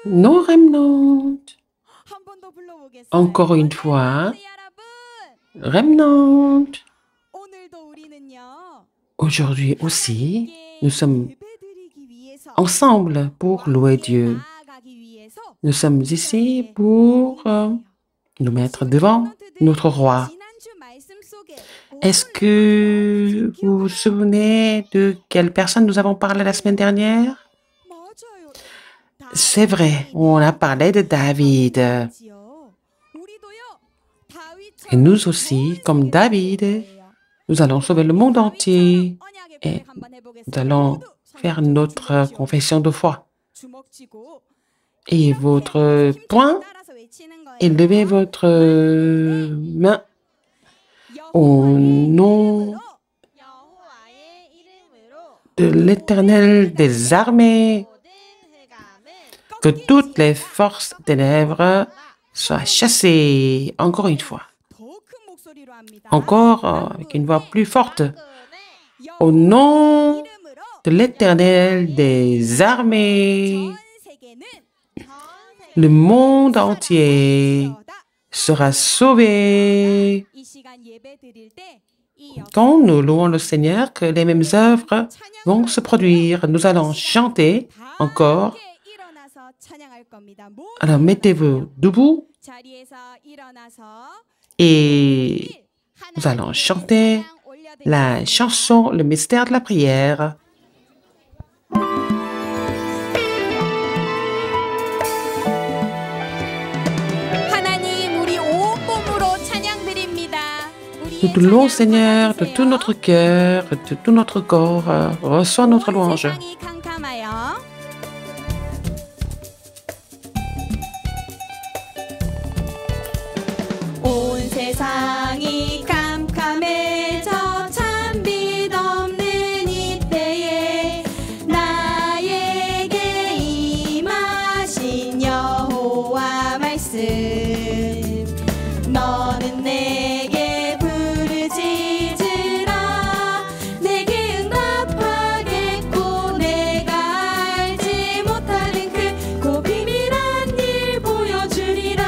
Nos remnants. Encore une fois. Remnant. Aujourd'hui aussi, nous sommes ensemble pour louer Dieu. Nous sommes ici pour nous mettre devant notre roi. Est-ce que vous vous souvenez de quelle personne nous avons parlé la semaine dernière? C'est vrai, on a parlé de David. Et nous aussi, comme David, nous allons sauver le monde entier et nous allons faire notre confession de foi. Et votre poing, élevez votre main au nom de l'Éternel des armées. Que toutes les forces des ténèbres soient chassées. Encore une fois. Encore avec une voix plus forte. Au nom de l'Éternel des armées, le monde entier sera sauvé. Quand nous louons le Seigneur, que les mêmes œuvres vont se produire. Nous allons chanter encore. Alors, mettez-vous debout et nous allons chanter la chanson, le mystère de la prière. Nous te louons, Seigneur, de tout notre cœur, de tout notre corps. Reçois notre louange. 세상이 캄캄해져 참 빛 없는 이때에 나에게 임하신 여호와 말씀 너는 내게 부르짖으라 내게 응답하겠고 내가 알지 못하는 크고 비밀한 일 보여주리라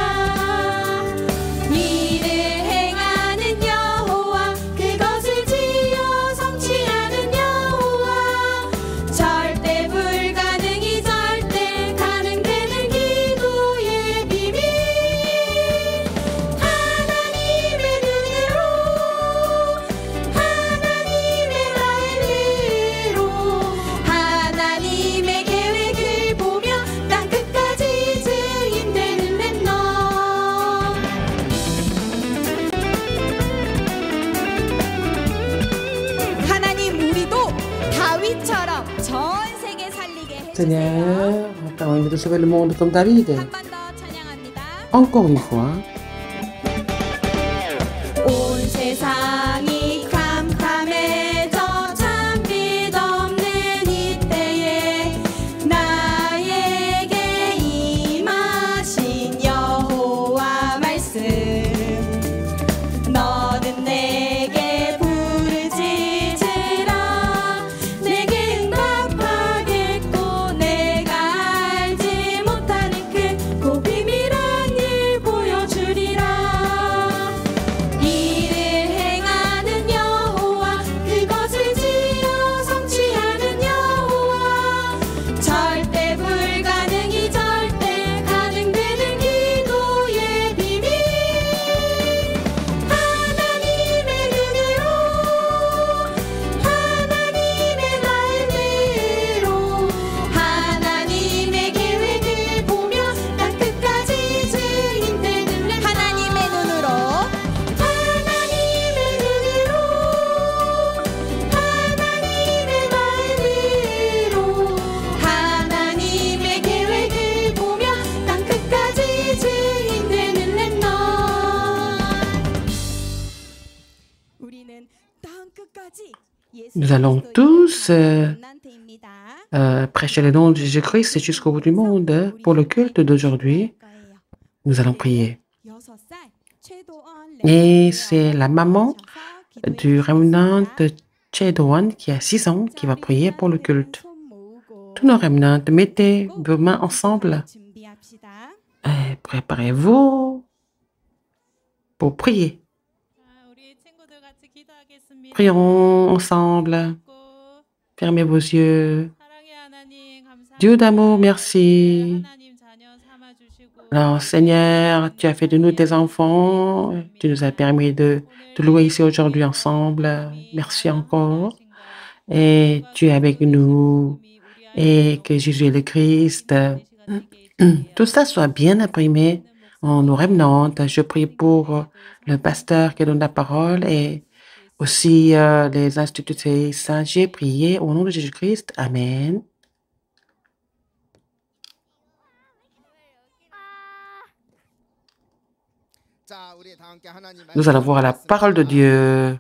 Seigneur, permets-moi de sauver le monde comme David. Encore une fois. 온 세상이 캄캄해져 참 빛 없는 이때에 나에게 임하신 여호와 말씀 너는 내게 부르짖으라 내게 응답하겠고 내가 알지 못하는 크고 비밀한 일 보여주리라 이를 행하는 여호와 그것을 지어 성취하는 여호와 절대 불가능이 절대 가능되는 기도의 비밀 하나님의 눈으로 하나님의 말미로 하나님의 계획을 보며 땅 끝까지 증인되는 하나님의 눈으로 하나님의 눈으로 하나님의 말미로 하나님의 계획을 보며 땅 끝까지 증인되는 렘넌트 우리는 땅 끝까지 Nous allons tous prêcher le nom de Jésus-Christ jusqu'au bout du monde. Pour le culte d'aujourd'hui, nous allons prier. Et c'est la maman du remnant de Chedoan qui a 6 ans qui va prier pour le culte. tous nos remnants, mettez vos mains ensemble 준비합시다. et préparez-vous pour prier. 자, 우리 친구들 같이 기도하겠습니다. Prions ensemble. 고 Fermez vos yeux. 사랑의 하나님 감사합니다. Dieu d'amour, merci. 하나님 자녀 삼아 주시고 Alors, Seigneur, tu as fait de nous tes enfants. Tu nous as permis de louer ici aujourd'hui ensemble. Merci encore. Et tu es avec nous. Et que Jésus est le Christ. Tout ça soit bien imprimé en nos remnantes. Je prie pour le pasteur qui donne la parole et aussi les institutrices. J'ai prié au nom de Jésus-Christ. Amen. Nous allons voir la parole de Dieu.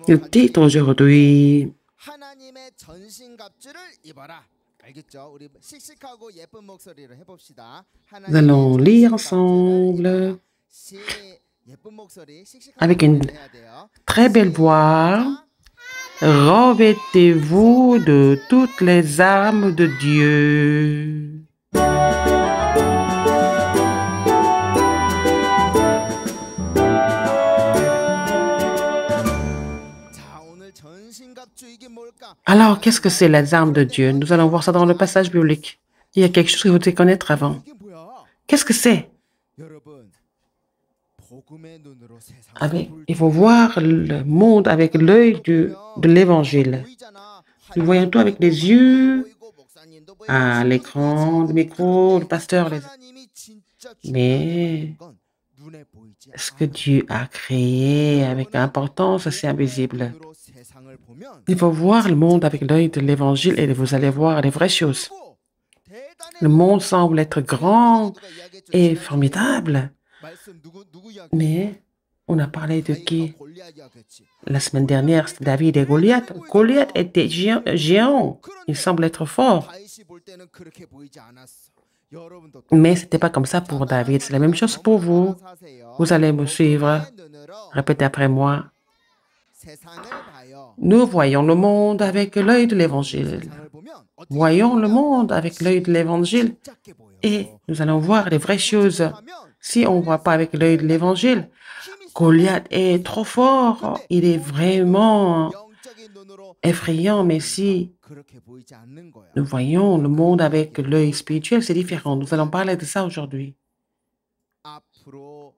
Le titre aujourd'hui, 하나님의 전신갑주를 입어라. 알겠죠? 우리 씩씩하고 예쁜 목소리로 해봅시다. nous allons lire ensemble 예쁜 목소리 씩씩하게 avec une 해야 돼요. très belle voix. Revêtez-vous de toutes les armes de Dieu. 자, 오늘 전신갑주 이게 뭘까? Alors, qu'est-ce que c'est les armes de Dieu? Nous allons voir ça dans le passage biblique. Il y a quelque chose que vous devez connaître avant. 이게 뭐야? Qu'est-ce que c'est? 여러분, 복음의 눈으로 세상을 Il faut voir le monde avec l'œil de l'évangile. 보이잖아. Nous voyons tout avec les yeux, 보이고 목사님도 보이고 à l'écran, le micro, le pasteur. 하나님이 진짜 Mais 건 눈에 보이지 ce que Dieu a créé avec importance, c'est invisible. 눈으로 세상을 보면 Il faut voir le monde avec l'œil de l'évangile et vous allez voir les vraies choses. 대단해. Le monde semble être grand et formidable, 말씀 누구 이야기? mais on a parlé de qui? 골리앗 이야기했지. La semaine dernière, c'était David et Goliath. Goliath était géant. Il semble être fort. 다윗이 볼 때는 그렇게 보이지 않았어. 여러분도 Mais ce n'était pas comme ça pour David. C'est la même chose pour vous. 사세요. Vous allez me suivre. 눈으로 Répétez après moi. 세상을 봐요. Nous voyons le monde avec l'œil de l'évangile. 세상을 보면 어떻게 Voyons le monde avec l'œil de l'évangile 작게 보여. et nous allons voir les vraies choses. 하면 Si on ne voit pas avec l'œil de l'évangile, 힘이 Goliath est trop fort. Il est vraiment 영적인 눈으로 effrayant. Mais si 그렇게 보이지 않는 거야. nous voyons le monde avec l'œil spirituel, c'est différent. Nous allons parler de ça aujourd'hui. 앞으로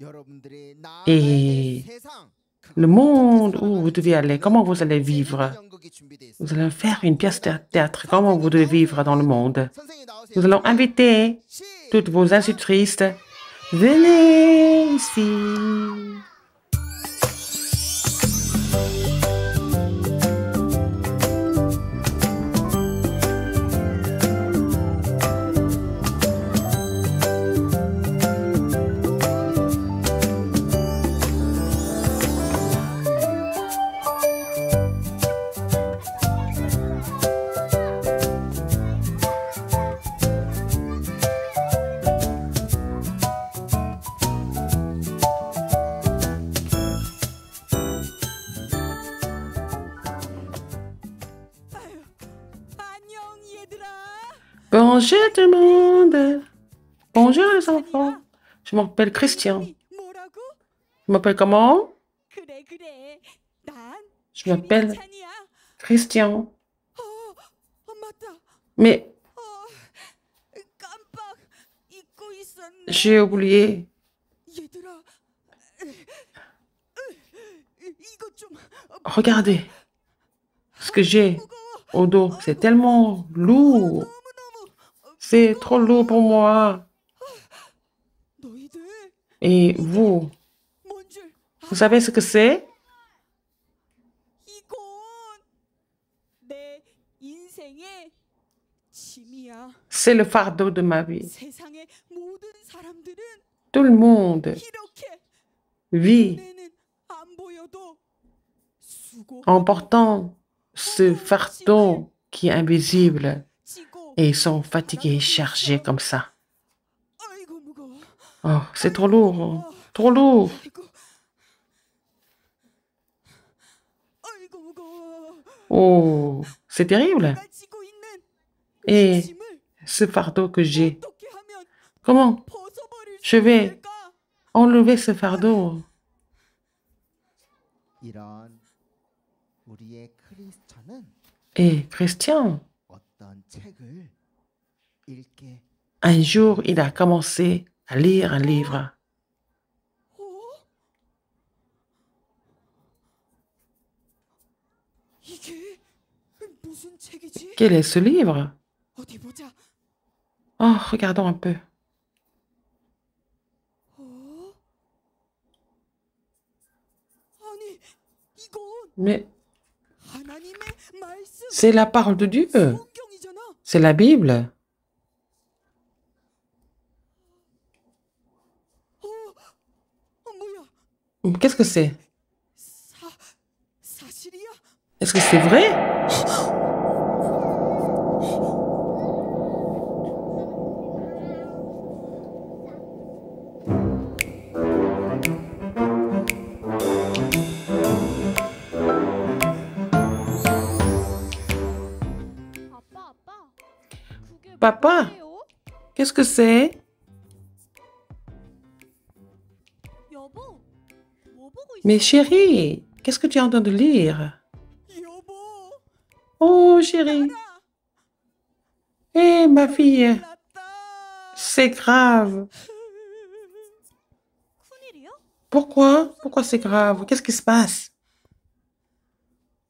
여러분들이 Et 나아갈 세상 le monde où vous devez aller, comment vous allez vivre? 연극이 준비돼 있어. Nous allons faire une pièce de théâtre. Comment vous devez vivre dans le monde? 선생님 나오세요. Nous allons inviter 시 toutes vos institutrices. Venez ici. 안녕 얘들아. Bonjour tout le monde. Bonjour les enfants. Je m'appelle Christian. 뭐라고? Je m'appelle comment? 그래 그래. 난 Je m'appelle 찬이야. Christian. 맞다. Mais 깜빡 잊고 있었네. j'ai oublié. 얘들아. 이거 좀 Regardez ce que j'ai 무거워. au dos. C'est tellement lourd. 너무너무. C'est trop lourd pour moi. 너희들 Et vous, 뭔 줄 vous savez ce que c'est? 인생의 짐이야. C'est le fardeau de ma vie. 세상의 모든 사람들은 Tout le monde 이렇게 vit 눈에는 안 보여도 수고 en portant ce fardeau qui est invisible. 지고 Et ils sont fatigués, chargés comme ça. 아이고 무거워. Oh, c'est trop lourd. Trop lourd. 아이고 아이고 무거워. Oh, c'est terrible. 내가 지고 있는 Et 짐을 ce fardeau que j'ai, 어떻게 하면 comment 벗어버릴 수 je vais 있을까? enlever ce fardeau? 이런 우리의 크리스천은 Et Christian, 어떤 책을 읽게 un jour, il a commencé à lire un livre. 어? 이게 무슨 책이지? Quel est ce livre? 어디 보자. Oh, regardons un peu. 어? 아니, 이건 Mais 하나님의 말씀. c'est la parole de Dieu. 성경이잖아. C'est la Bible. 뭐야? Qu'est-ce que c'est? 사실이야? Est-ce que c'est vrai? Papa, qu'est-ce que c'est? Mais chérie, qu'est-ce que tu es en train de lire? 여보, Oh, chérie. Eh, ma fille, 났다. c'est grave. Pourquoi? Pourquoi c'est grave? Qu'est-ce qui se passe?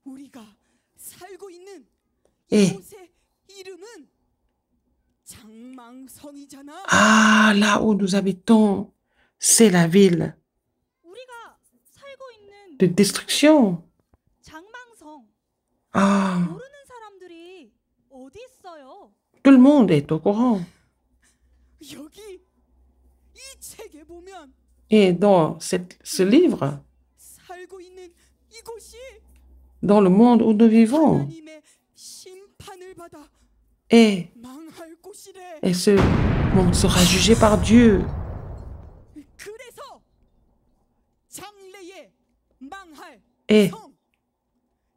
우리가 살고 있는 예. 이곳의 이름은 장망성이잖아. Ah, là où nous habitons, c'est la ville 우리가 살고 있는 de destruction. 장망성 Ah, 모르는 사람들이 어디 있어요? tout le monde est au courant. 여기 이 책에 보면 Et dans ce livre, 살고 있는 이곳이 dans le monde où nous vivons, 하나님의 심판을 받아 et, 망할 곳이래. et ce monde sera jugé par Dieu. 그래서 장래에 망할 Et 성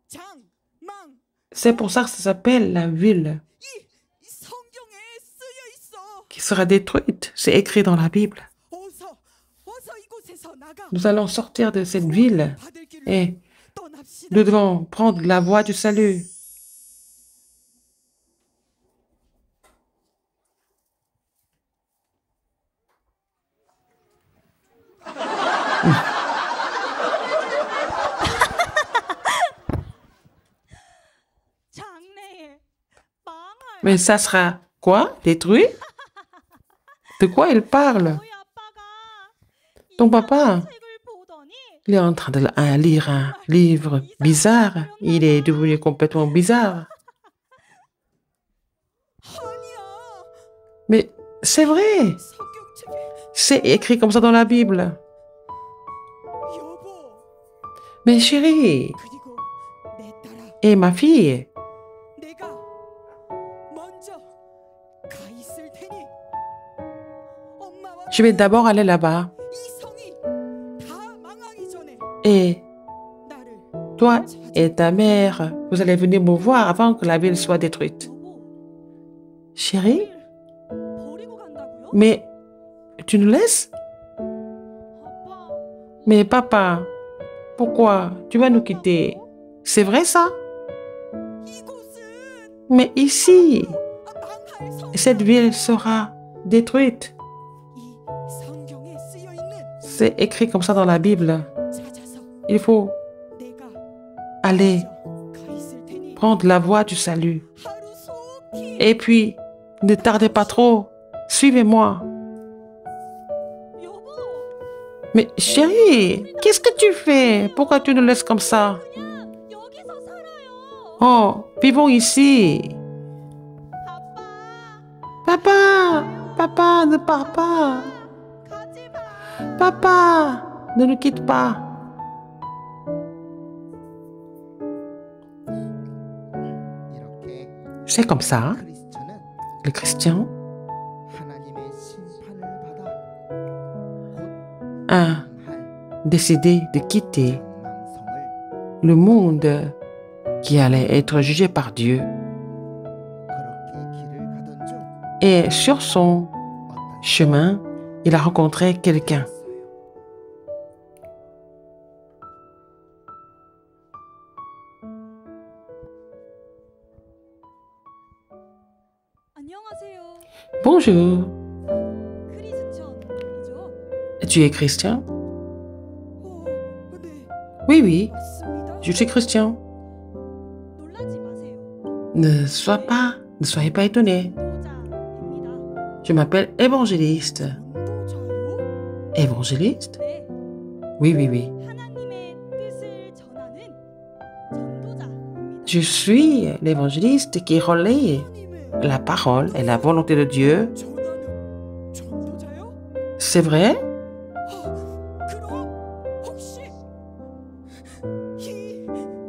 장망 c'est pour ça que ça s'appelle la ville 이 성경에 쓰여 있어. qui sera détruite. C'est écrit dans la Bible. 어서 이곳에서 나가. Nous allons sortir de cette ville 받을 길로 et 떠납시다. nous devons prendre la voie du salut. 장래에 망할 Mais ça sera quoi? Détruit? De quoi il parle? 너희 아빠가 Ton papa, 책을 보더니 il est en train de lire un livre bizarre. Il est devenu complètement bizarre. 아니야. Mais c'est vrai. 성경책에 C'est écrit comme ça dans la Bible. 여보. Mais chérie, 그리고 내 딸아. et ma fille, 내가 먼저 가 있을 테니 엄마와 je vais d'abord aller là-bas. 이 성이 다 망하기 전에 Et 나를 toi et ta mère, vous allez venir me voir avant que la ville soit détruite. 여보 Chérie, 버리고 간다고요? mais tu nous laisses? 아빠 Mais papa, pourquoi tu vas nous quitter? C'est vrai ça? 이곳은 Mais ici, 망할 성. cette ville sera détruite. 이 성경에 쓰여 있는 C'est écrit comme ça dans la Bible. 찾아서 Il faut 내가 aller 먼저 가 있을 테니 prendre la voie du salut. 하루 속히 Et puis, ne tardez pas trop. Suivez-moi. 여보 Mais chérie, qu'est-ce que tu fais? Pourquoi tu nous laisses comme ça? 그냥 여기서 살아요. Oh, vivons ici. 아빠, Papa, papa, ne pars pas. 가지 마. Papa, ne nous quitte pas. 이렇게 C'est comme ça, 크리스천은 le chrétien 하나님의 심판을 받아 a 할 décidé de quitter 장망성을 le monde qui allait être jugé par Dieu. 그렇게 길을 가던 중 Et sur son 어떤 chemin, il a rencontré quelqu'un. 있어요. 안녕하세요. Bonjour, 크리스천이죠? tu es chrétien? 네, Oui, oui, 맞습니다. je suis chrétien. 놀라지 마세요. Ne soyez pas étonnés. 전도자입니다. Je m'appelle évangéliste. 전도자요? Évangéliste? 네, Oui, oui, oui. 하나님의 뜻을 전하는 전도자입니다. Je suis l'évangéliste qui relaye 하나님의 la parole et la volonté de Dieu. 전하는 전도자요? C'est vrai? 그럼 혹시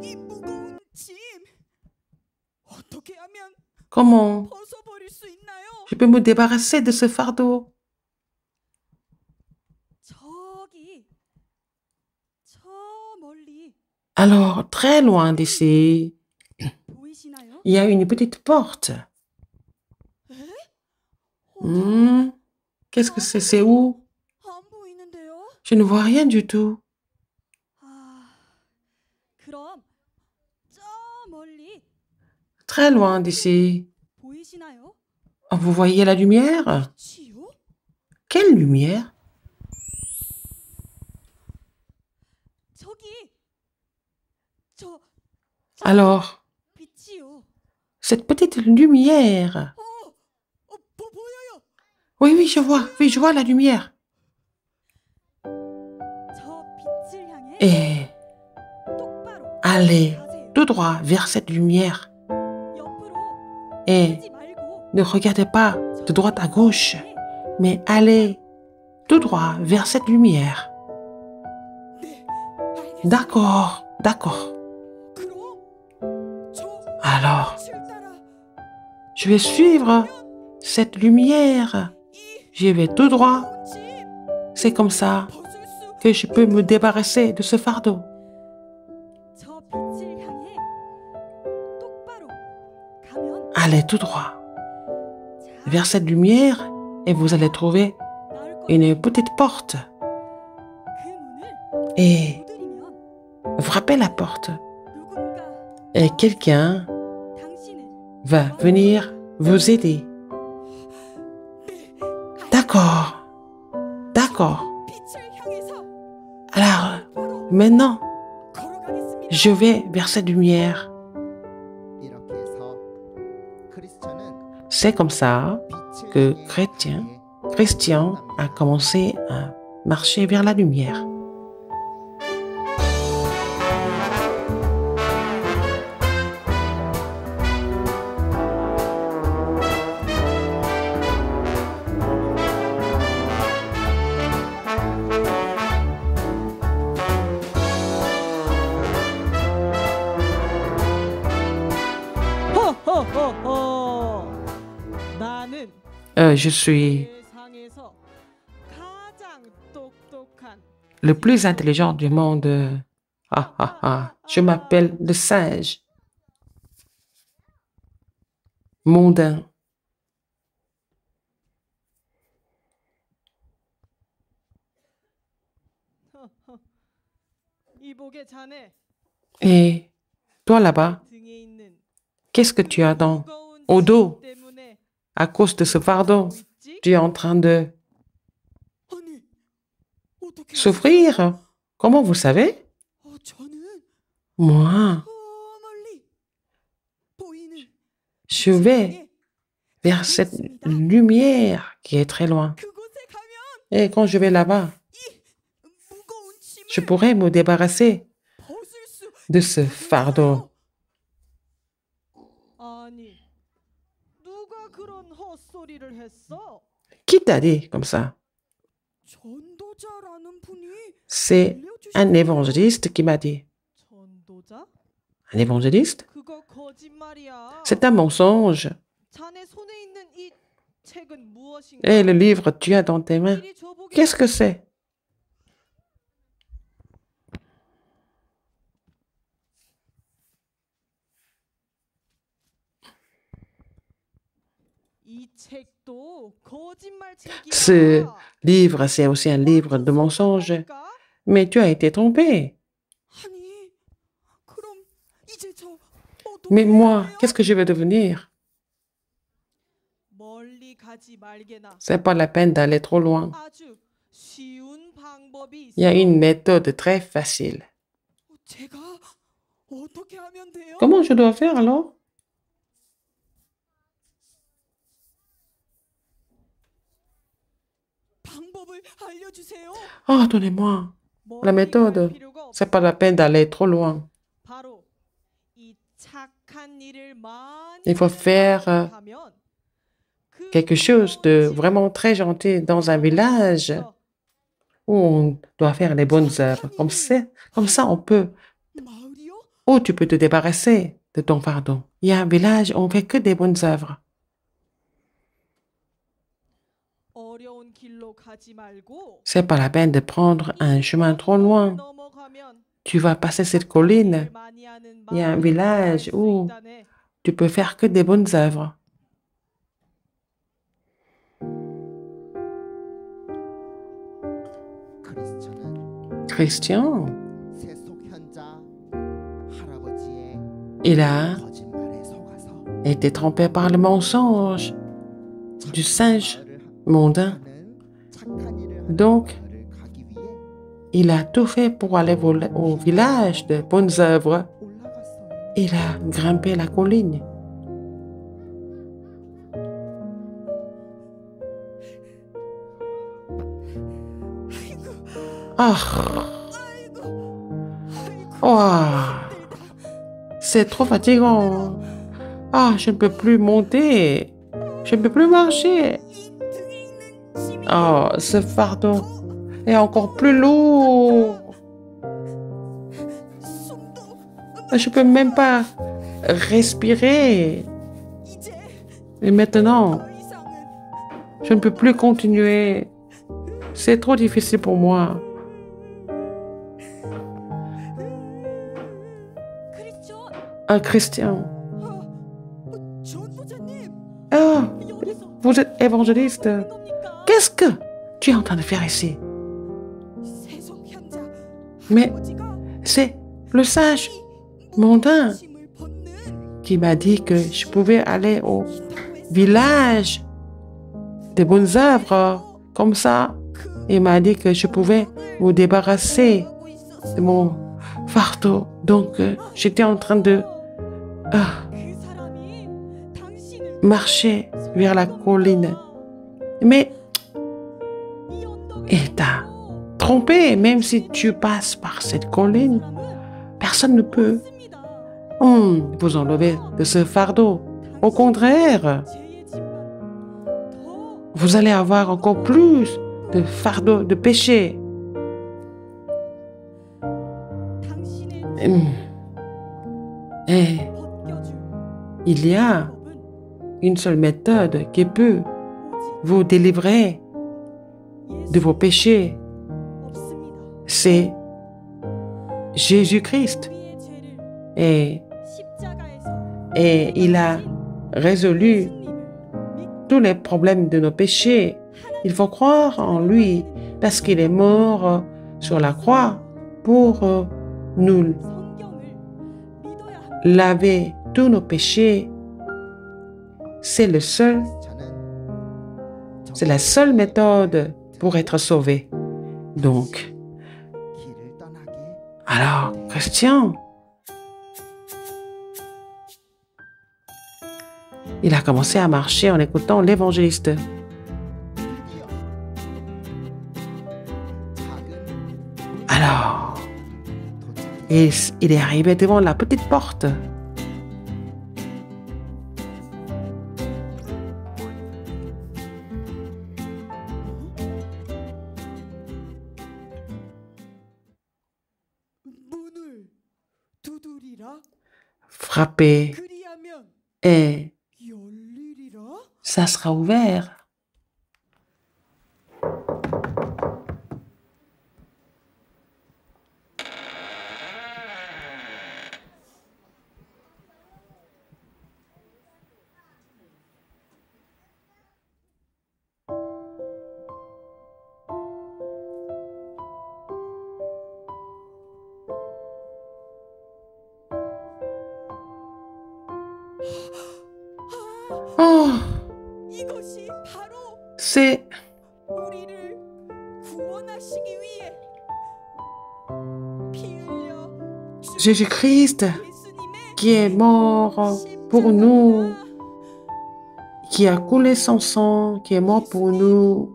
이 무거운 짐 어떻게 하면 Comment 벗어버릴 수 있나요? je peux me débarrasser de ce fardeau? 저기 저 멀리 Alors, très loin d'ici, 보이시나요? il y a une petite porte. Hmm, qu'est-ce que c'est? C'est où? 안 보이는데요? Je ne vois rien du tout. 아, 그럼 저 멀리 Très loin d'ici. 보이시나요? Oh, vous voyez la lumière? 지요? Quelle lumière? 저기 저 Alors, 빛이요. cette petite lumière. 보여요. Oui, je vois la lumière. 저 빛을 향해 Et 똑바로 allez 가세요. tout droit vers cette lumière. 옆으로 Et 보지 말고 ne regardez pas de droite à gauche, 네, mais allez tout droit vers cette lumière. 네, 알겠습니다. D'accord, d'accord. 그럼 저 Alors, 빛을 따라 je vais suivre cette lumière. Je vais tout droit. 무거운 짐 C'est comme ça 벗을 수 que je peux me débarrasser de ce fardeau. 저 빛을 향해 똑바로 가면 Allez tout droit 잘 vers cette lumière et vous allez trouver 나올 거예요. une petite porte. 그 문을 Et 두드리면 frappez la porte. 누군가 Et quelqu'un 당신을 va venir vous aider. D'accord, d'accord. 빛을 향해서 Alors, 바로 maintenant, 걸어가겠습니다. je vais vers cette lumière. 이렇게 해서 크리스천은 C'est comme ça 빛을 que 향해 chrétien, 가기에 Christian a commencé à marcher vers la lumière. 호호호호 나는 Je suis 세상에서 가장 똑똑한 le plus intelligent du monde. Ah, ah, ah. Je m'appelle le singe mondain. 이복의 자네 Et toi là-bas, 등에 있는 qu'est-ce que tu as dans 무거운 au dos? 짐 때문에 À cause de ce fardeau, 하고 있지? tu es en train de 아니 어떻게 souffrir. Comment vous savez? 저는 Moi, 멀리 보이는 je vais 세상에 vers cette lumière qui est très loin. 그곳에 가면 Et quand je vais là-bas, 무거운 짐을 je pourrai me débarrasser 벗을 수 de ce fardeau. 아니, 누가 그런 헛소리를 했어? Qui t'a dit comme ça? 전도자라는 분이 C'est un évangéliste qui m'a dit. 전도자? Un évangéliste? 그거 거짓말이야. C'est un mensonge. 자네 손에 있는 이 책은 무엇인가? Et le livre que tu as dans tes mains, 미리 줘보게. qu'est-ce que c'est? 이 책도 거짓말 책이야. Ce livre, c'est aussi un livre de mensonges. Mais tu as été trompé. 아니 그럼 이제 저 Mais 어떻게 moi, 해야 qu'est-ce que je vais devenir? 멀리 가지 말게나. C'est pas la peine d'aller trop loin. 아주 쉬운 방법이 있어. Il y a une méthode très facile. 제가 어떻게 하면 돼요? Comment je dois faire alors? 방법을 알려주세요. Oh, donnez-moi. La 멀리 méthode. 갈 필요가 없어. C'est pas la peine d'aller trop loin. 바로 이 착한 일을 많이 Il faut faire 하면 그 quelque chose de 먼 vraiment très gentil dans un village 집에서 où on doit faire les bonnes œuvres. Comme ça, on peut. 마을이요? Où tu peux te débarrasser de ton fardeau. Il y a un village où on fait que des bonnes œuvres. 어려운 길로 가지 말고 C'est pas la peine de prendre un chemin trop loin. 넘어가면 Tu vas passer cette colline. 일을 많이 하는 Il y a un 마을이 village 갈 수 où 있다네. tu peux faire que des bonnes œuvres. 크리스천은 Christian, 세속 현자 할아버지의 il a 거짓말에 속아서 été trompé par le mensonge du singe mondain. 하는 착한 일을 하는 Donc, 마을을 가기 위해 il a tout fait pour aller au village de bonnes œuvres. 올라갔어요. Il a grimpé la colline. Ah, ouah, c'est trop fatigant. Ah, je ne peux plus monter. Je ne peux plus marcher. Oh, ce fardeau est encore plus lourd. Je peux même pas respirer. 이제 Et maintenant, 더 이상은 je ne peux plus continuer. C'est trop difficile pour moi. 크리스천 Un chrétien. 전도자님 Ah, 여기서 vous êtes évangéliste. 하는 겁니까? Qu'est-ce que tu es en train de faire ici? 세속 현자 Mais 할아버지가 c'est le sage mondain 무관심을 벗는 qui m'a dit que je pouvais aller au 기도에서 village des bonnes œuvres. Comme ça, il m'a dit que je pouvais me débarrasser 하고 있었어. de mon fardeau. Donc, j'étais en train de 그 사람이 당신을 marcher vers la colline. Mais 이 언덕을 il t'a trompé. Même si tu passes par cette colline, personne ne peut vous enlever de ce fardeau. Au contraire, 죄의 짐만 더 vous allez avoir encore plus de fardeau de péché. 당신의 Et 벗겨줄 il y a 법은 une seule méthode qui peut 오직 vous délivrer de vos péchés. 없습니다. C'est Jésus-Christ. 우리의 죄를 Et, 십자가에서 et il a résolu 예수님을 믿고 tous les problèmes de nos péchés. Il faut croire en lui parce qu'il est mort sur la croix pour nous 성경을 믿어야 합니다. laver tous nos péchés. C'est c'est la seule méthode pour être sauvé. Donc, 길을 떠나게 alors, Christian, il a commencé à marcher en écoutant l'évangéliste. 드디어 작은 Alors, 도착. il est arrivé devant la petite porte. 열리리라. frappez 그리하면 et 열리리라. ça sera ouvert. Oh, 이것이 바로 c'est 우리를 구원하시기 위해 피 흘려 Jésus-Christ 예수님의 qui est mort pour nous, qui a coulé son sang, qui est mort pour nous.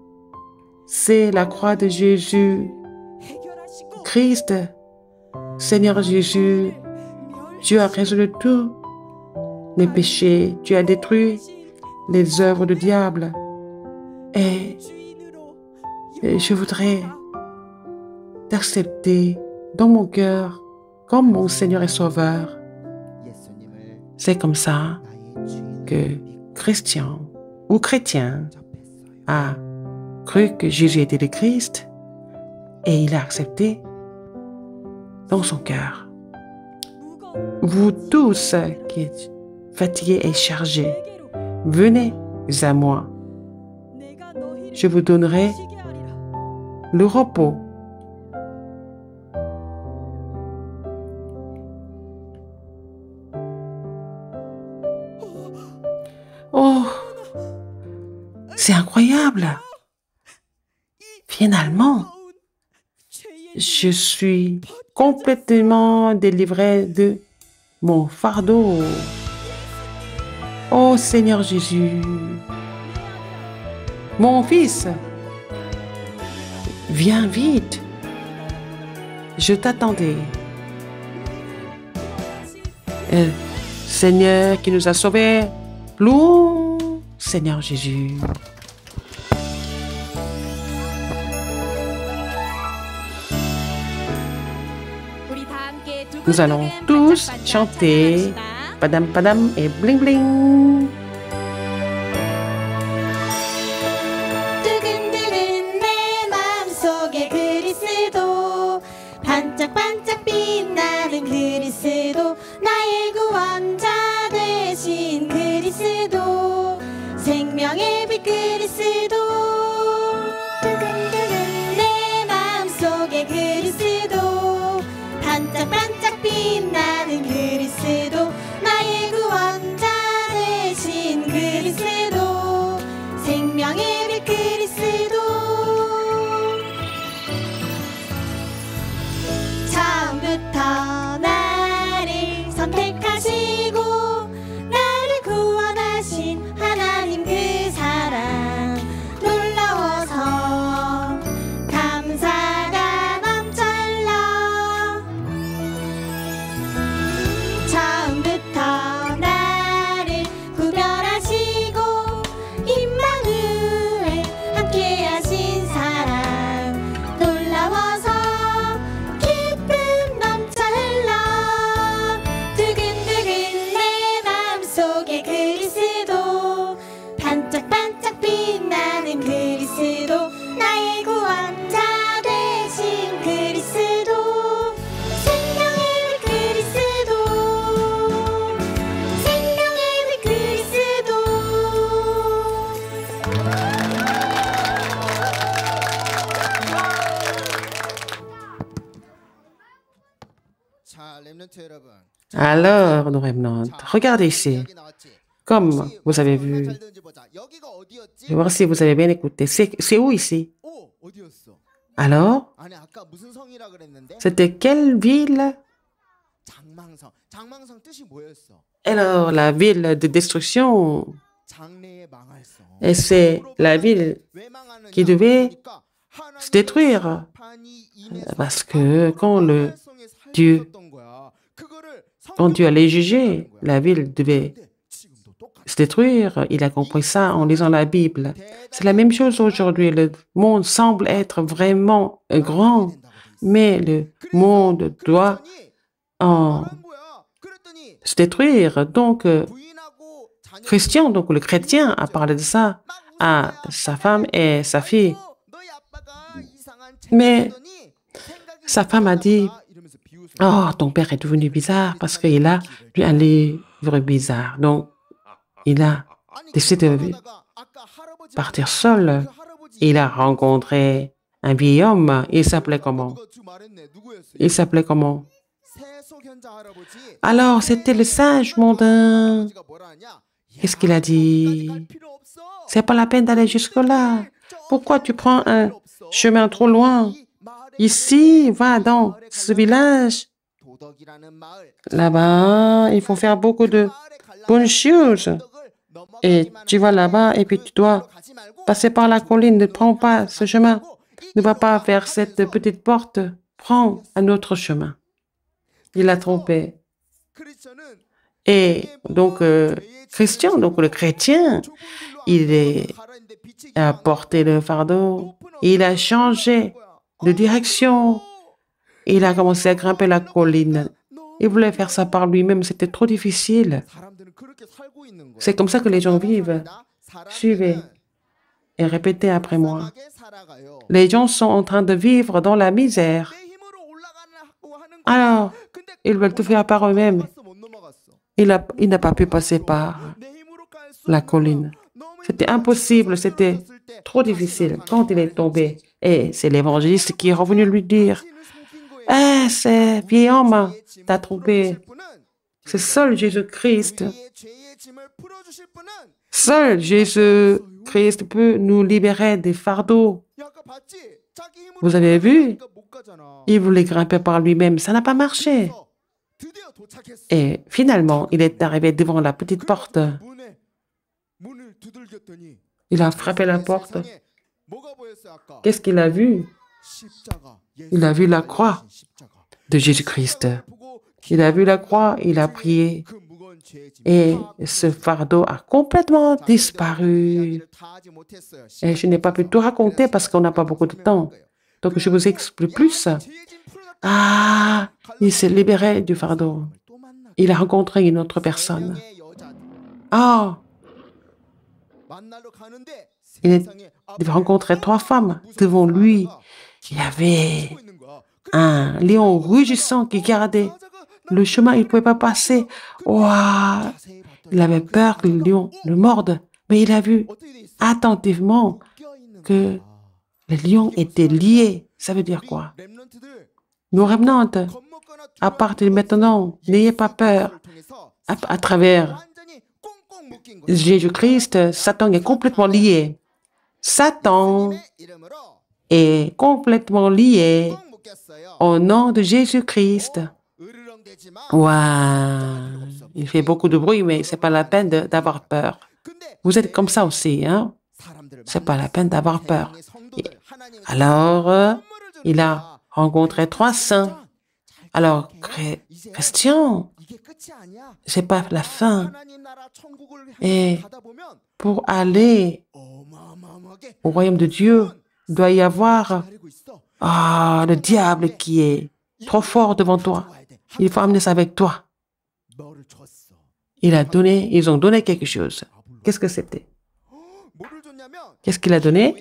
C'est la croix de Jésus. 해결하시고 Christ, Seigneur Jésus, tu as résolu tous mes péchés. Tu as détruit les œuvres du diable. Et je voudrais t'accepter dans mon cœur comme mon Seigneur et Sauveur. 예수님을 C'est comme ça 나의 주인으로 que 믿고 Christian ou chrétien 접했어요. a cru que Jésus était le Christ et il a accepté dans son cœur. Vous tous qui êtes fatigués et chargés, venez à moi. Je vous donnerai le repos. Oh, c'est incroyable. Finalement, je suis complètement délivré de mon fardeau. Oh Seigneur Jésus, mon fils, viens vite. Je t'attendais. Seigneur qui nous a sauvés, louons Seigneur Jésus. Nous allons tous chanter Padam Padam et Bling Bling. 두근두근 내 마음속에 그리스도 반짝반짝 빛나는 그리스도 나의 구원자 되신 그리스도 생명의 빛 그리스도 두근두근 내 마음속에 그리스도 반짝반짝 빛나는 그리스도 나의 구원자 되신 그리스도 생명의 빛 그리스도 처음부터 나를 선택하시고 나를 구원하신 하나님 그 사랑 놀라워서 감사가 넘쳐 흘러 처음부터 나를 구별하시고 임마누엘 함께 하신 사랑 놀라워서 기쁨 넘쳐 흘러 두근두근 내 마음속에 그리스도 반짝반짝 빛나는 그리스도 나의 구원자 되신 그리스도 생명의 빛 그리스도 생명의 빛 그리스도 자, 렘넌트 여러분. Alors, nos remnants, regardez ici. 여기 나왔지? Comme 혹시 vous avez 얼마나 vu, 잘 듣는지 보자. 여기가 어디였지? je vais voir si vous avez bien écouté. C'est où ici? 오, 어디였어? Alors, 아니 아까 무슨 성이라 그랬는데? c'était quelle ville? 장망성. 장망성 뜻이 뭐였어? Alors, la ville de destruction. 장래의 망할 성. Et c'est la ville 왜 망하느냐? qui devait 그러니까 하나님의 se détruire. 심판이 임해서 Parce que quand le 망할 성에 살고 Dieu, 있었던 거야. 그거를 quand Dieu allait 성경으로 juger, 거야. la ville devait 근데 지금도 똑같아. se détruire. Il a compris ça en lisant la Bible. C'est la même chose aujourd'hui. Le monde semble être vraiment grand, mais le monde doit en se détruire. Donc, Christian, donc le chrétien, a parlé de ça à sa femme et sa fille. Mais sa femme a dit, « Oh, ton père est devenu bizarre parce qu'il a lu un livre bizarre. » Donc, il a décidé de partir seul. Il a rencontré un vieil homme. Il s'appelait comment? Il s'appelait comment? Alors, c'était le sage mondain. Qu'est-ce qu'il a dit? C'est pas la peine d'aller jusque-là. Pourquoi tu prends un chemin trop loin? Ici, va dans ce village. Là-bas, il faut faire beaucoup de bonnes choses. Et tu vas là-bas et puis tu dois passer par la colline. Ne prends pas ce chemin. Ne va pas vers cette petite porte. Prends un autre chemin. Il a trompé. Et donc, Christian, donc le chrétien, a porté le fardeau. Il a changé de direction. Il a commencé à grimper la colline. Il voulait faire ça par lui-même. C'était trop difficile. C'est comme ça que les gens vivent. Suivez et répétez après moi. Les gens sont en train de vivre dans la misère. Alors, ils veulent tout faire par eux-mêmes. Il n'a pas pu passer par la colline. C'était impossible, c'était trop difficile. Quand il est tombé, et c'est l'évangéliste qui est revenu lui dire, « Eh, c'est vieil homme, t'as trompé. C'est seul Jésus-Christ. Seul Jésus-Christ peut nous libérer des fardeaux. » Vous avez vu? Il voulait grimper par lui-même. Ça n'a pas marché. Et finalement, il est arrivé devant la petite porte. Il a frappé la porte. Qu'est-ce qu'il a vu? Il a vu la croix de Jésus-Christ. Il a vu la croix, il a prié. Et ce fardeau a complètement disparu. Et je n'ai pas pu tout raconter parce qu'on n'a pas beaucoup de temps. Donc, je vous explique plus. Ah, il s'est libéré du fardeau. Il a rencontré une autre personne. Ah, il a rencontré 3 femmes. Devant lui, il y avait un lion rugissant qui gardait le chemin. Il ne pouvait pas passer. Ouah, il avait peur que le lion le morde. Mais il a vu attentivement que le lion était lié. Ça veut dire quoi? Nos remnantes, à partir de maintenant, n'ayez pas peur. À travers Jésus-Christ, Satan est complètement lié. Satan est complètement lié au nom de Jésus-Christ. Waouh! Il fait beaucoup de bruit, mais c'est pas la peine d'avoir peur. Vous êtes comme ça aussi, hein? C'est pas la peine d'avoir peur. Alors, il a rencontré 3 saints. Alors, Christian, c'est pas la fin. Et pour aller au royaume de Dieu, il doit y avoir le diable qui est trop fort devant toi. Il faut amener ça avec toi. Ils ont donné quelque chose. Qu'est-ce que c'était? Qu'est-ce qu'il a donné?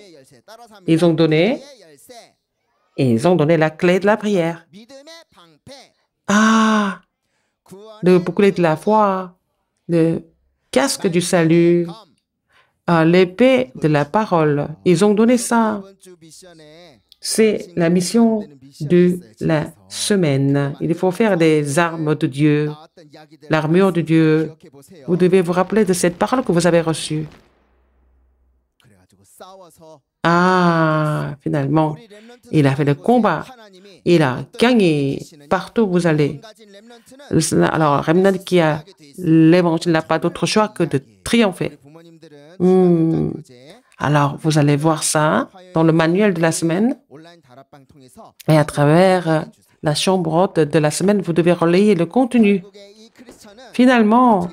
Ils ont donné la clé de la prière. Ah, le bouclier de la foi, le casque du salut, l'épée de la parole. Ils ont donné ça. C'est la mission de la semaine. Il faut faire des armes de Dieu, l'armure de Dieu. Vous devez vous rappeler de cette parole que vous avez reçue. Ah, finalement, il a fait le combat. Il a gagné partout où vous allez. Alors, remnant qui a l'évangile n'a pas d'autre choix que de triompher. Alors, vous allez voir ça dans le manuel de la semaine. Et à travers la chambre haute de la semaine, vous devez relayer le contenu. Finalement,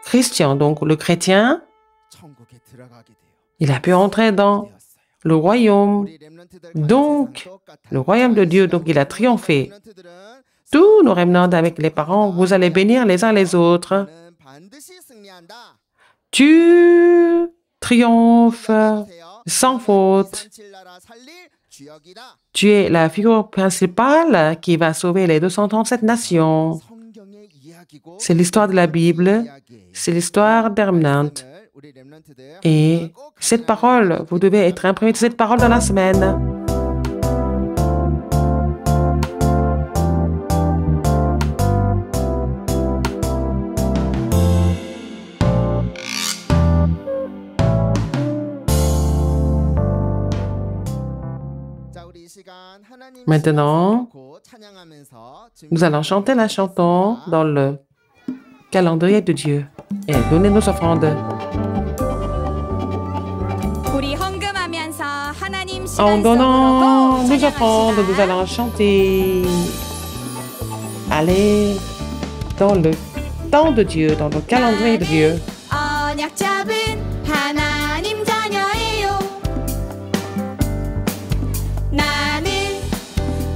Christian, donc le chrétien, il a pu entrer dans le royaume. Donc, le royaume de Dieu, donc il a triomphé. tous nos remnants avec les parents, vous allez bénir les uns les autres. 너는 반드시 승리한다. Tu triomphes sans faute. 산칠 나라 살릴 주역이다. Tu es la figure principale qui va sauver les 237 nations. 성경의 이야기고 C'est l'histoire de la Bible, c'est l'histoire des remnants. 말씀을 우리 렘넌트들 Et 꼭 cette parole, vous devez être imprimé de cette parole dans la semaine. 자, 우리 이 시간 하나님 Maintenant, 시간 찬양하면서 nous allons chanter la chanson dans le calendrier de Dieu et donner nos offrandes. 우리 헌금하면서 하나님 시간 En donnant 속으로 nos offrandes, nous 찬양합시다. allons chanter. Allez dans le temps de Dieu, dans le calendrier de Dieu. 언약 잡은 하나님 자녀예요. 나는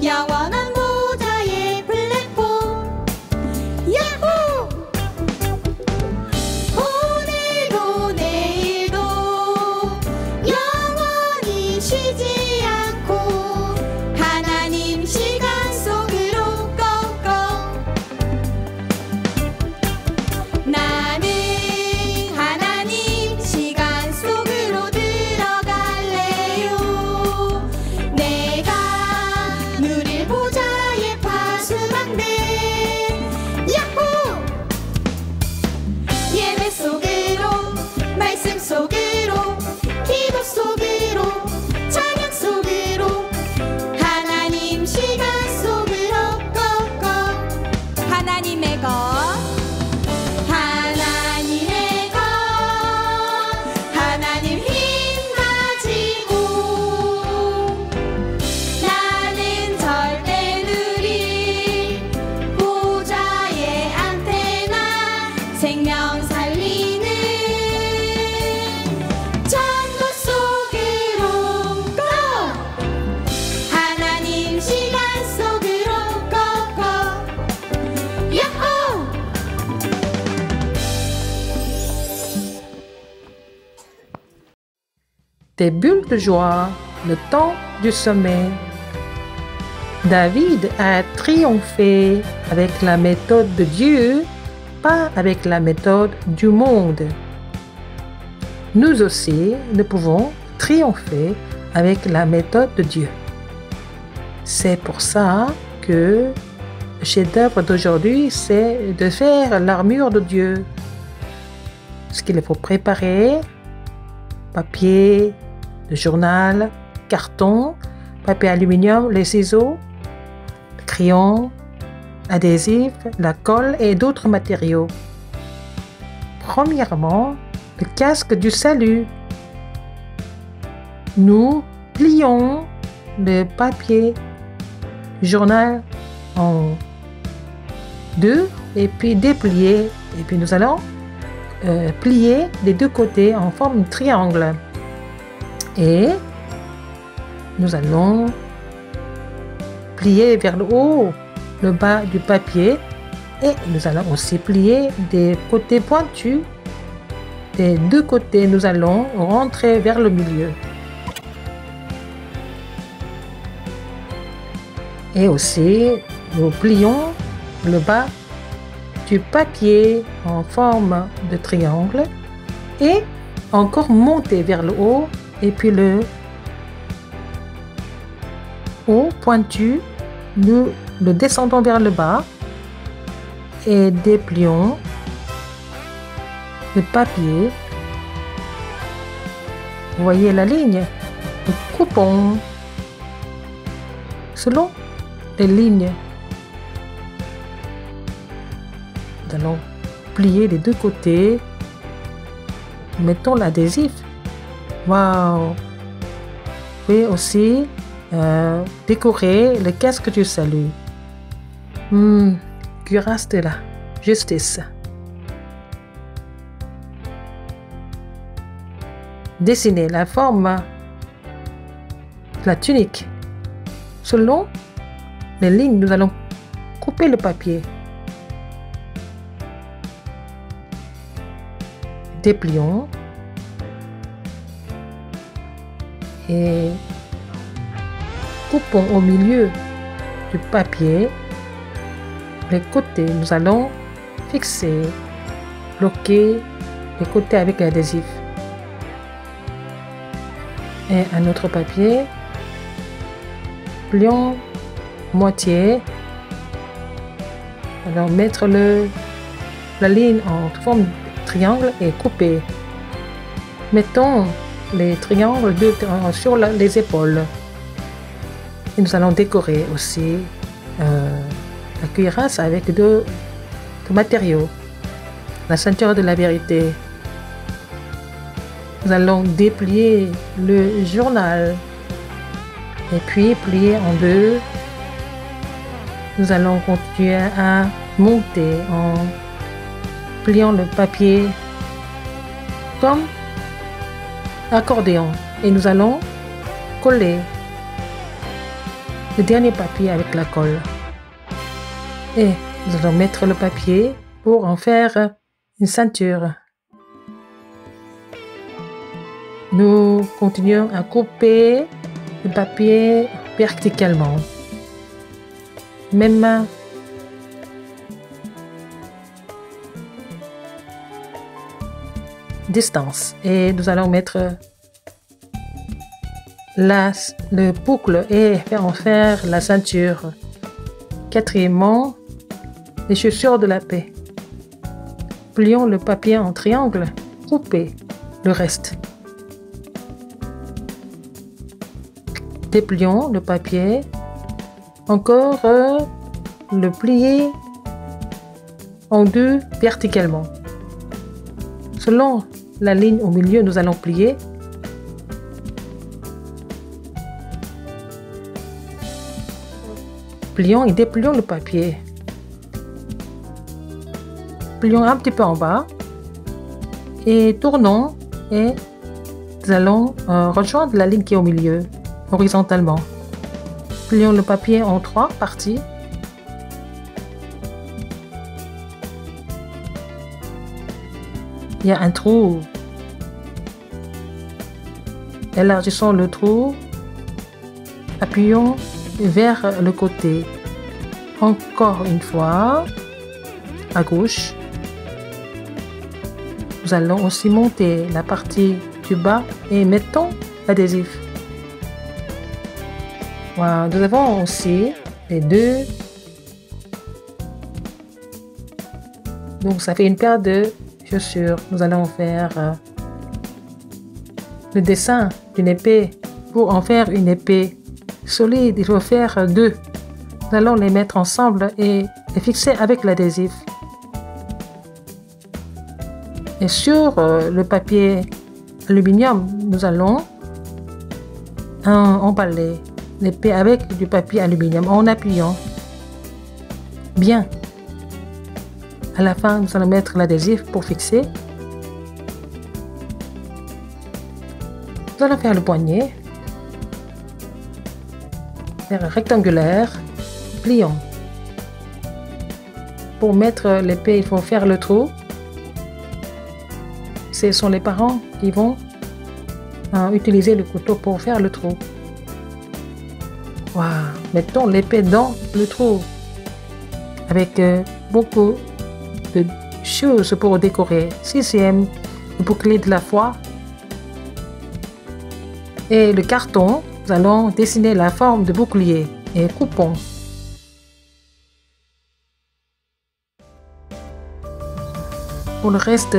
영원한 보좌의 플랫폼. 야호! 오늘도 내일도 영원히 쉬지 않고 하나님 시간 속으로 꺾어. 나는 하나님 시간 속으로 들어갈래요. 내가 누릴 보좌의 파수망대. 야호! 예배 속으로 말씀 속으로 기도 속으로 찬양 속으로 하나님 시간 속으로 꺾어. 하나님의 것 하나님의 것 하나님 힘 가지고 나는 절대 누릴 보좌의 안테나 생명 살리는 전도 속으로 고 하나님 시간 속으로 꺾어. 야호! Des bulles de joie, le temps du sommet. David a triomphé avec la méthode de Dieu, pas avec la méthode du monde. Nous aussi, nous pouvons triompher avec la méthode de Dieu. C'est pour ça que le chef-d'œuvre d'aujourd'hui, c'est de faire l'armure de Dieu. Ce qu'il faut préparer, papier, le journal, carton, papier aluminium, les ciseaux, le crayon, adhésif, la colle et d'autres matériaux. Premièrement, le casque du salut. Nous plions le papier journal en deux et puis déplier. Et puis nous allons plier les deux côtés en forme de triangle. Et nous allons plier vers le haut le bas du papier et nous allons aussi plier des côtés pointus. Des deux côtés, nous allons rentrer vers le milieu. Et aussi, nous plions le bas du papier en forme de triangle et encore monter vers le haut et puis le haut pointu, nous le descendons vers le bas et déplions le papier. Vous voyez la ligne? Nous coupons selon les lignes. Nous allons plier les deux côtés. Mettons l'adhésif. Waouh! Vous pouvez aussi décorer le casque du salut. Cuirasse de la justice. Dessiner la forme de la tunique. Selon les lignes, nous allons couper le papier. Déplions et coupons au milieu du papier les côtés. Nous allons fixer, bloquer les côtés avec l'adhésif. Et un autre papier, plions moitié. Alors mettre la ligne en forme de triangle et couper. Mettons les triangles sur les épaules. Et nous allons décorer aussi la cuirasse avec deux matériaux. La ceinture de la vérité. Nous allons déplier le journal et puis plier en deux. Nous allons continuer à monter en pliant le papier comme accordéon et nous allons coller le dernier papier avec la colle et nous allons mettre le papier pour en faire une ceinture. Nous continuons à couper le papier verticalement. Même distance. Et nous allons mettre le boucle et en faire la ceinture. Quatrièmement, les chaussures de la paix. Plions le papier en triangle, coupez le reste. Déplions le papier, encore le plier en deux verticalement. Selon la ligne au milieu, nous allons plier. Plions et déplions le papier. Plions un petit peu en bas et tournons et nous allons rejoindre la ligne qui est au milieu, horizontalement. Plions le papier en 3 parties. Il y a un trou. Élargissons le trou. Appuyons vers le côté. Encore une fois, à gauche. Nous allons aussi monter la partie du bas et mettons l'adhésif. Voilà, nous avons aussi les deux. Donc ça fait une paire de chaussures. Nous allons faire le dessin d'une épée. Pour en faire une épée solide, il faut faire deux. Nous allons les mettre ensemble et les fixer avec l'adhésif. Et sur le papier aluminium, nous allons emballer l'épée avec du papier aluminium en appuyant bien. À la fin, nous allons mettre l'adhésif pour fixer. Nous allons faire le poignet. Faire rectangulaire. Plions. Pour mettre l'épée, il faut faire le trou. Ce sont les parents qui vont utiliser le couteau pour faire le trou. Wow. Mettons l'épée dans le trou avec beaucoup de choses pour décorer. 6e, le bouclier de la foi. Et le carton, nous allons dessiner la forme de bouclier et coupons. Pour le reste,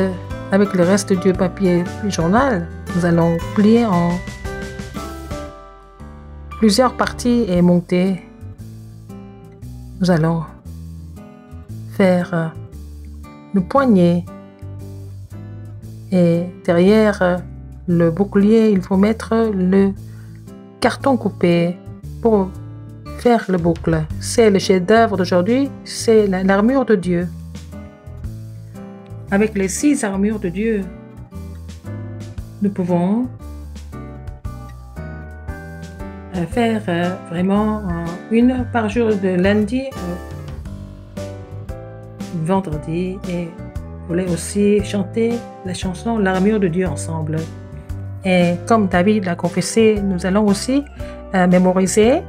avec le reste du papier du journal, nous allons plier en plusieurs parties et monter. Nous allons faire le poignet et derrière le bouclier, il faut mettre le carton coupé pour faire le boucle. C'est le chef-d'œuvre d'aujourd'hui, c'est l'armure de Dieu. Avec les 6 armures de Dieu, nous pouvons faire vraiment une par jour de lundi vendredi et voulait aussi chanter la chanson L'armure de Dieu ensemble. Et comme David l'a confessé, nous allons aussi mémoriser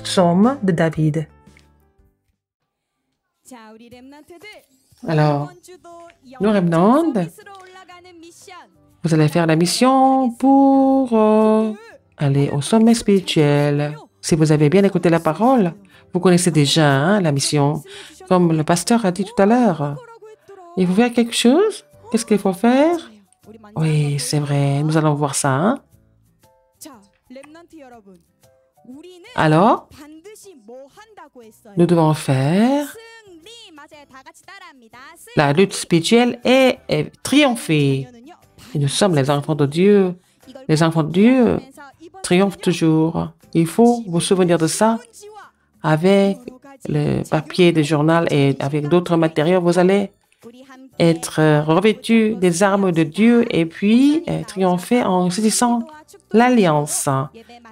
Psaume de David. Alors, nous remnants, vous allez faire la mission pour aller au sommet spirituel. Si vous avez bien écouté la parole, vous connaissez déjà hein, la mission. Comme le pasteur a dit tout à l'heure, il faut faire quelque chose. Qu'est-ce qu'il faut faire? Oui, c'est vrai, nous allons voir ça. Hein? Alors, nous devons faire la lutte spirituelle et triompher. Et nous sommes les enfants de Dieu. Les enfants de Dieu triomphent toujours. Il faut vous souvenir de ça. Avec le papier de journal et avec d'autres matériaux, vous allez être revêtus des armes de Dieu et puis triompher en saisissant l'alliance.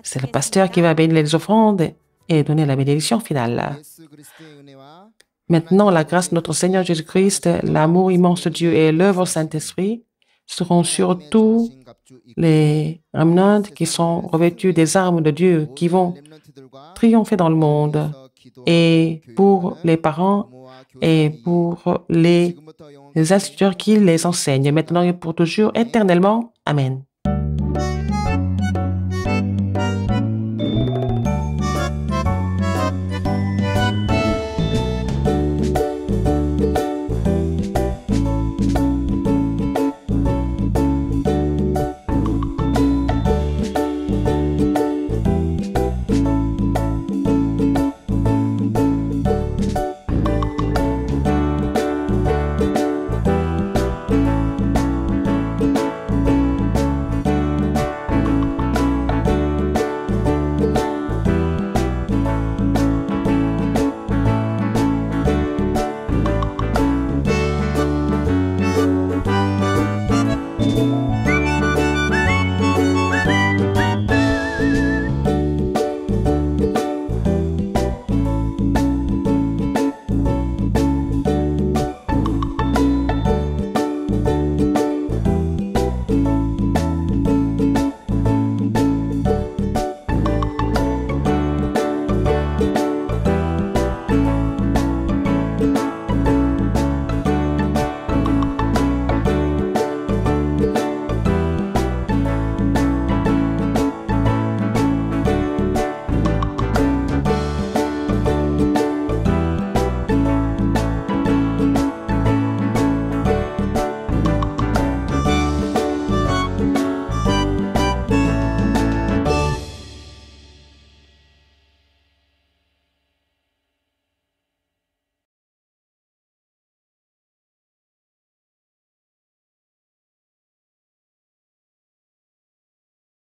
C'est le pasteur qui va bénir les offrandes et donner la bénédiction finale. Maintenant, la grâce de notre Seigneur Jésus-Christ, l'amour immense de Dieu et l'œuvre au Saint-Esprit seront sur tous les remnants qui sont revêtus des armes de Dieu, qui vont triompher dans le monde. Et pour les parents et pour les instituteurs qui les enseignent, maintenant et pour toujours, éternellement. Amen.